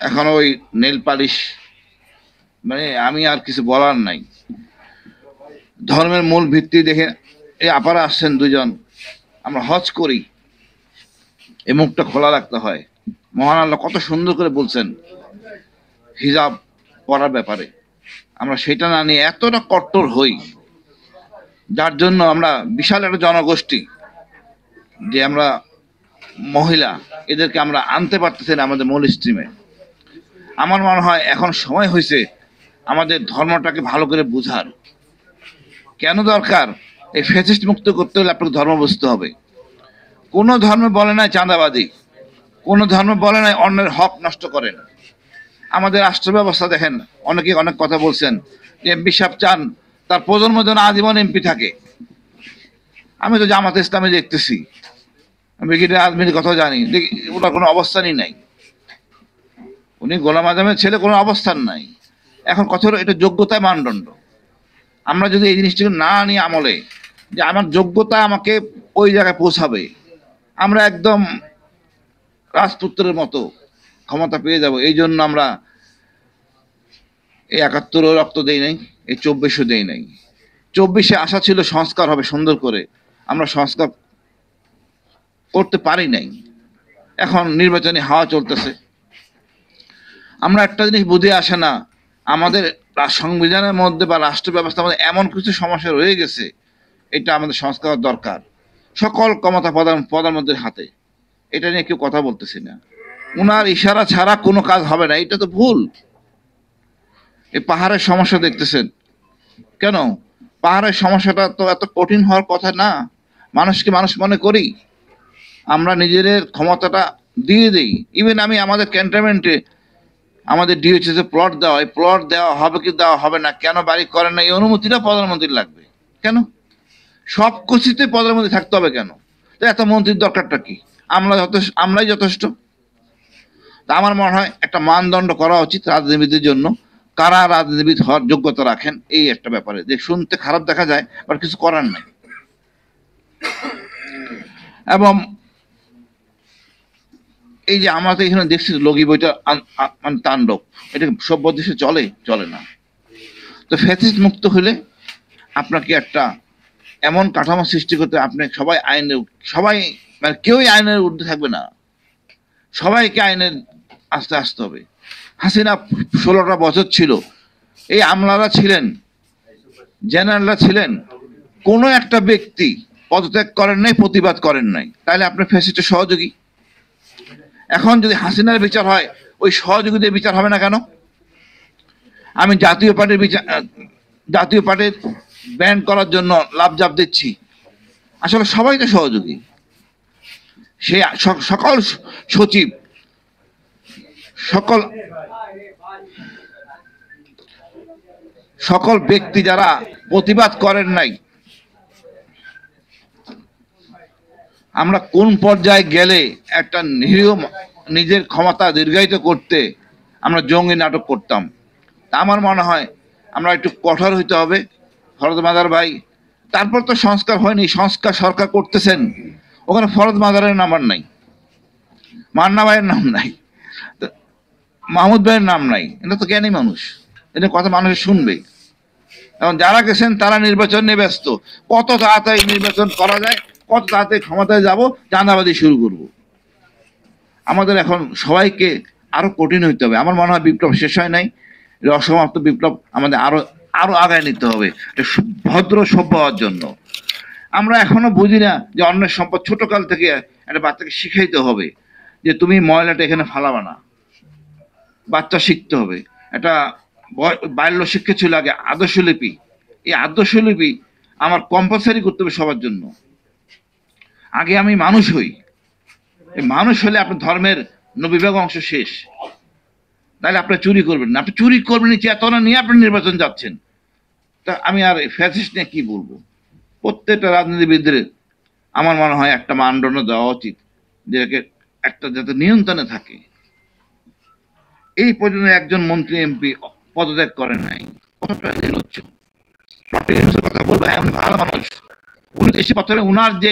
এখন ওই nail polish, মানে আমি আর কিছু বলার নাই। ধর্মের মূল ভিত্তি দেখে এই আপারা আসছেন দুজন, আমরা হজ করি, এই মুখটা খোলা রাখতে হয়। মহান আল্লাহ কত সুন্দর করে বলছেন হিজাব পরার ব্যাপারে, আমরা সেটা না নিয়ে এতটা কট্টর হই, যার জন্য আমরা বিশাল একটা জনগোষ্ঠী, যে আমরা মহিলা, এদেরকে আমরা আনতে পারতেছি না আমাদের মূল স্ট্রিমে। আমার মনে হয় এখন সময় হয়েছে আমাদের ধর্মটাকে ভালো করে বুঝার। কেন দরকার? এই ফ্যাসিস্ট মুক্ত করতে হলে আপনাকে ধর্ম বুঝতে হবে। কোনো ধর্মে বলে নাই চাঁদাবাদী, কোনো ধর্মে বলে নাই অন্যের হক নষ্ট করেন। আমাদের রাষ্ট্র ব্যবস্থা দেখেন, অনেকে অনেক কথা বলছেন যে এমপি সাহেব চান তার প্রজন্ম যেন আজীবন এমপি থাকে। আমি তো জামাতে ইসলামে দেখতেছি, আমি কি আজমির কথা জানি, দেখি ওটার কোনো অবস্থানই নাই। উনি গোলাম আজমের ছেলে, কোনো অবস্থান নাই। এখন কথা হলো এটা যোগ্যতায় মানদণ্ড। আমরা যদি এই জিনিসটাকে না আনি আমলে, যে আমার যোগ্যতা আমাকে ওই জায়গায় পৌঁছাবে, আমরা একদম রাজপুত্রের মতো ক্ষমতা পেয়ে যাব। এই জন্য আমরা এই ৭১ও রক্ত দেই নাই, এই ২৪ও দেই নাই। ২৪-এ আশা ছিল সংস্কার হবে সুন্দর করে, আমরা সংস্কার করতে পারি নাই। এখন নির্বাচনী হাওয়া চলতেছে। আমরা একটা জিনিস বুঝে আসে না, আমাদের সংবিধানের মধ্যে বা রাষ্ট্র ব্যবস্থার মধ্যে এমন কিছু সমস্যা রয়ে গেছে, এটা আমাদের সংস্কার দরকার। সকল ক্ষমতা প্রধানমন্ত্রীর হাতে, এটা নিয়ে কেউ কথা বলতেছি না। উনার ইশারা ছাড়া কোনো কাজ হবে না, এটা তো ভুল। এই পাহাড়ের সমস্যা দেখতেছেন, কেন? পাহাড়ের সমস্যাটা তো এত কঠিন হওয়ার কথা না। মানুষকে মানুষ মনে করি, আমরা নিজেদের ক্ষমতাটা দিয়ে দিই। ইভেন আমি আমাদের ক্যান্টনমেন্টে আমাদের ডিওএইচএস এ প্লট দেওয়া, এই প্লট দেওয়া হবে কি দেওয়া হবে না, কেন বাড়ি করেন না, এই অনুমতিটা প্রধানমন্ত্রীর লাগবে কেন? সব কিছুতে প্রধানমন্ত্রী থাকতে হবে কেন? তো এত মন্ত্রীর দরকারটা কি? আমরাই যথেষ্ট। তা আমার মনে হয় একটা মানদণ্ড করা উচিত রাজনীতির জন্য, কারা রাজনীতিবিদ হওয়ার যোগ্যতা রাখেন, এই একটা ব্যাপারে। যে শুনতে খারাপ দেখা যায়, বাট কিছু করার নাই। এবং এই যে আমরা তো এখানে দেখছি লগি বইটা মানে তাণ্ডব, এটা সভ্য দেশে চলে? চলে না। তো ফ্যাসিস্ট মুক্ত হলে আপনাকে একটা এমন কাঠামো সৃষ্টি করতে, আপনি সবাই মানে কেউই আইনের ঊর্ধ্বে থাকবে না, সবাইকে আইনের আস্তে আসতে হবে। হাসিনা ১৬টা বছর ছিল, এই আমলারা ছিলেন, জেনারেলরা ছিলেন, কোনো একটা ব্যক্তি পদত্যাগ করেন নাই, প্রতিবাদ করেন নাই, তাহলে আপনার ফ্যাসিস্টের সহযোগী। এখন যদি হাসিনার বিচার হয়, ওই সহযোগীদের বিচার হবে না কেন? আমি জাতীয় পার্টির ব্যান করার জন্য লাভজাপ দিচ্ছি, আসলে সবাই তো সহযোগী। সে সকল সচিব, সকল সকল ব্যক্তি যারা প্রতিবাদ করেন নাই, আমরা কোন পর্যায়ে গেলে একটা নিরীহ নিজের ক্ষমতা দীর্ঘায়িত করতে আমরা জঙ্গি নাটক করতাম। তা আমার মনে হয় আমরা একটু কঠোর হইতে হবে, ফরদ মাদার ভাই। তারপর তো সংস্কার হয়নি, সংস্কার সরকার করতেছেন, ওখানে ফরদ মাদারের নাম্বার নাই, মান্না ভাইয়ের নাম নাই, মাহমুদ ভাইয়ের নাম নাই। এটা তো জ্ঞানী মানুষ, এটা কথা মানুষ শুনবে। এখন যারা গেছেন তারা নির্বাচন নিয়ে ব্যস্ত, কত তাড়াতাড়ি নির্বাচন করা যায়, কত তাড়াতাড়ি ক্ষমতায় যাব, চাঁদাবাজি শুরু করব। আমাদের এখন সবাইকে আরো কঠিন হইতে হবে। আমার মনে হয় বিপ্লব শেষ হয় নাই, অসমাপ্ত বিপ্লব আমাদের আরো আরো আগায় নিতে হবে ভদ্র সভ্য হওয়ার জন্য। আমরা এখনো বুঝি না যে অন্যের সম্পদ, ছোটকাল থেকে একটা বাচ্চাকে শিখাইতে হবে যে তুমি ময়লাটা এখানে ফালাবা না, বাচ্চা শিখতে হবে। একটা বাল্য শিক্ষা ছিল আগে আদর্শলিপি, এই আদর্শলিপি আমার কম্পালসারি করতে হবে সবার জন্য। আগে আমি মানুষ হই, এই মানুষ হলে আপনার ধর্মের ৯০ অংশ শেষ। তাহলে আপনি চুরি করবেন না, আপনি চুরি করবেন চেতনা নিয়ে আপনি নির্বাচন যাচ্ছেন। তা আমি আর ফ্যাসিস্ট নিয়ে কি বলবো? প্রত্যেকটা রাজনীতিবিদদের আমার মনে হয় একটা মানদণ্ড দেওয়া উচিত, যেটাকে একটা যাতে নিয়ন্ত্রণে থাকে। এই পর্যন্ত একজন মন্ত্রী এমপি পদত্যাগ করে নাই, কতটা নির্লজ্জ। কথা বলবো, এমন ভালো মানুষ, উনি এসে প্রথমে উনার যে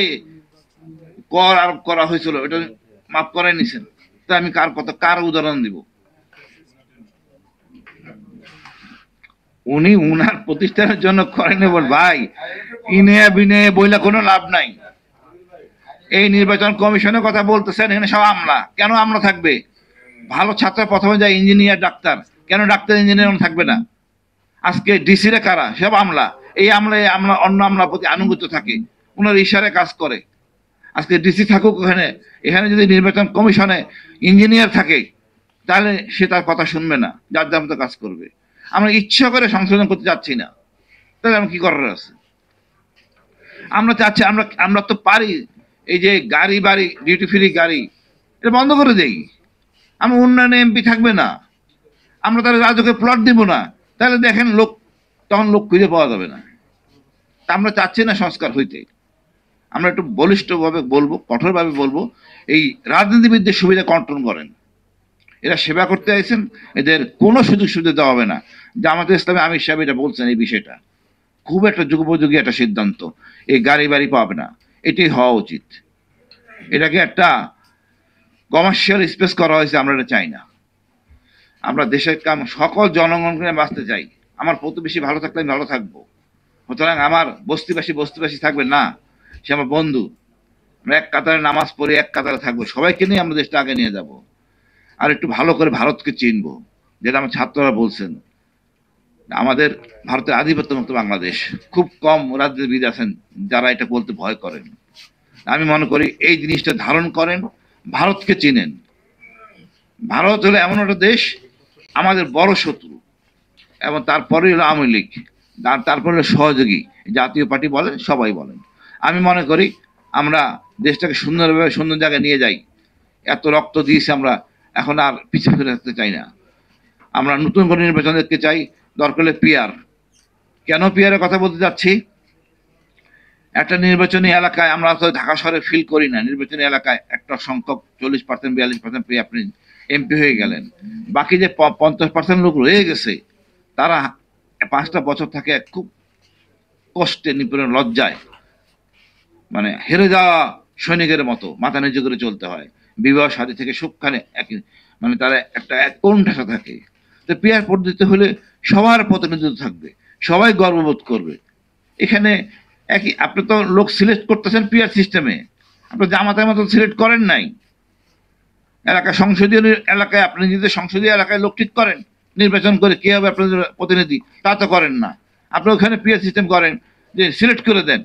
কর আরোপ করা হয়েছিল এটা মাফ করাই নিছেন। তা আমি কার উদাহরণ দিব? উনি উনার প্রতিষ্ঠানের জন্য করেন বল ভাই, ইনে বিনে বইলা কোনো লাভ নাই। এই নির্বাচন কমিশনের কথা বলতেছেন, এখানে সব আমলা। কেন আমলা থাকবে? ভালো ছাত্র প্রথমে যায় ইঞ্জিনিয়ার ডাক্তার, কেন ডাক্তার ইঞ্জিনিয়ার থাকবে না? আজকে ডিসিরা কারা? সব আমলা। এই আমলায় আমলা অন্য আমলার প্রতি আনুগত্য থাকে, ওনার ইশারায় কাজ করে। আজকে ডিসি থাকুক ওখানে, এখানে যদি নির্বাচন কমিশনে ইঞ্জিনিয়ার থাকে তাহলে সে তার কথা শুনবে না, যার যার মতো কাজ করবে। আমরা ইচ্ছা করে সংশোধন করতে যাচ্ছি না, তাহলে আমরা কি করার আছে? আমরা চাচ্ছি, আমরা তো পারি এই যে গাড়ি বাড়ি ডিউটি ফ্রি গাড়ি এটা বন্ধ করে দেই, আমরা উন্নয়নে এমপি থাকবে না, আমরা তাহলে রাজুকে প্লট দিব না, তাহলে দেখেন লোক, তখন লোক খুঁজে পাওয়া যাবে না। তা আমরা চাচ্ছি না সংস্কার হইতে। আমরা একটু বলিষ্ঠভাবে বলবো, কঠোরভাবে বলবো, এই রাজনীতিবিদদের সুবিধা কন্ট্রোল করেন। এরা সেবা করতে আইছেন, এদের কোনো সুযোগ সুবিধা দেওয়া হবে না। জামাতে ইসলামী আমির সাহেব এটা বলছেন, এই বিষয়টা খুব একটা যুগোপযোগী একটা সিদ্ধান্ত। এই গাড়ি বাড়ি পাবে না, এটাই হওয়া উচিত। এটাকে একটা কমার্শিয়াল স্পেস করা হয়েছে, আমরা এটা চাই না। আমরা দেশের কাম সকল জনগণকে বাঁচতে চাই। আমার প্রতিবেশী ভালো থাকলে আমি ভালো থাকবো, সুতরাং আমার বস্তিবাসী বস্তিবাসী থাকবে না, সে আমার বন্ধু। আমরা এক কাতারে নামাজ পড়ে এক কাতারে থাকবো, সবাইকে নিয়ে আমরা দেশটা আগে নিয়ে যাব। আর একটু ভালো করে ভারতকে চিনবো, যেটা আমার ছাত্ররা বলছেন। আমাদের ভারতের আধিপত্যমুক্ত বাংলাদেশ, খুব কম রাজনীতিবিদ আছেন যারা এটা বলতে ভয় করেন। আমি মনে করি এই জিনিসটা ধারণ করেন, ভারতকে চিনেন। ভারত হলো এমন একটা দেশ, আমাদের বড় শত্রু, এবং তারপরে হলো আওয়ামী লীগ, তারপরে হলো সহযোগী, জাতীয় পার্টি বলেন, সবাই বলেন। আমি মনে করি আমরা দেশটাকে সুন্দরভাবে সুন্দর জায়গায় নিয়ে যাই। এত রক্ত দিয়েছি আমরা, এখন আর পিছিয়ে ফিরে থাকতে চাই না। আমরা নতুন করে নির্বাচন দেখতে চাই, দরকার হলে পিআর। কেন পিআরের কথা বলতে যাচ্ছি? একটা নির্বাচনী এলাকায় আমরা তো ঢাকা শহরে ফিল করি না, নির্বাচনী এলাকায় একটা সংখ্যক 40% 42% পেয়ে আপনি এমপি হয়ে গেলেন, বাকি যে 50% লোক রয়ে গেছে তারা 5টা বছর থাকে খুব কষ্টে, নিপীড়ন, লজ্জায়, মানে হেরে যাওয়া সৈনিকের মতো মাথা নিচু করে চলতে হয়। বিবাহ শাদী থেকে সবখানে একই, মানে তারা একটা এক কোণঠাসা থাকে। তো পিআর পদ্ধতি হলে সবার প্রতিনিধিত্ব থাকবে, সবাই গর্ববোধ করবে। এখানে একই, আপনি তো লোক সিলেক্ট করতেছেন পিআর সিস্টেমে, আপনি জামাতের মতো সিলেক্ট করেন নাই। এলাকায় সংসদীয় এলাকায় আপনি যদি সংসদীয় এলাকায় লোক ঠিক করেন নির্বাচন করে, কে হবে আপনাদের প্রতিনিধি, তা তো করেন না। আপনি ওখানে পিআর সিস্টেম করেন যে সিলেক্ট করে দেন।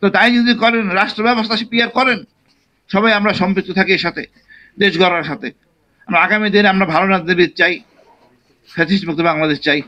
তো তাই যদি করেন, রাষ্ট্র ব্যবস্থা পিআর করেন, সবাই আমরা সম্পৃক্ত থাকি এর সাথে, দেশ গড়ার সাথে। আমরা আগামী দিনে আমরা ভালো রাজনীতিবিদ চাই, ফ্যাসিস্ট মুক্ত বাংলাদেশ চাই।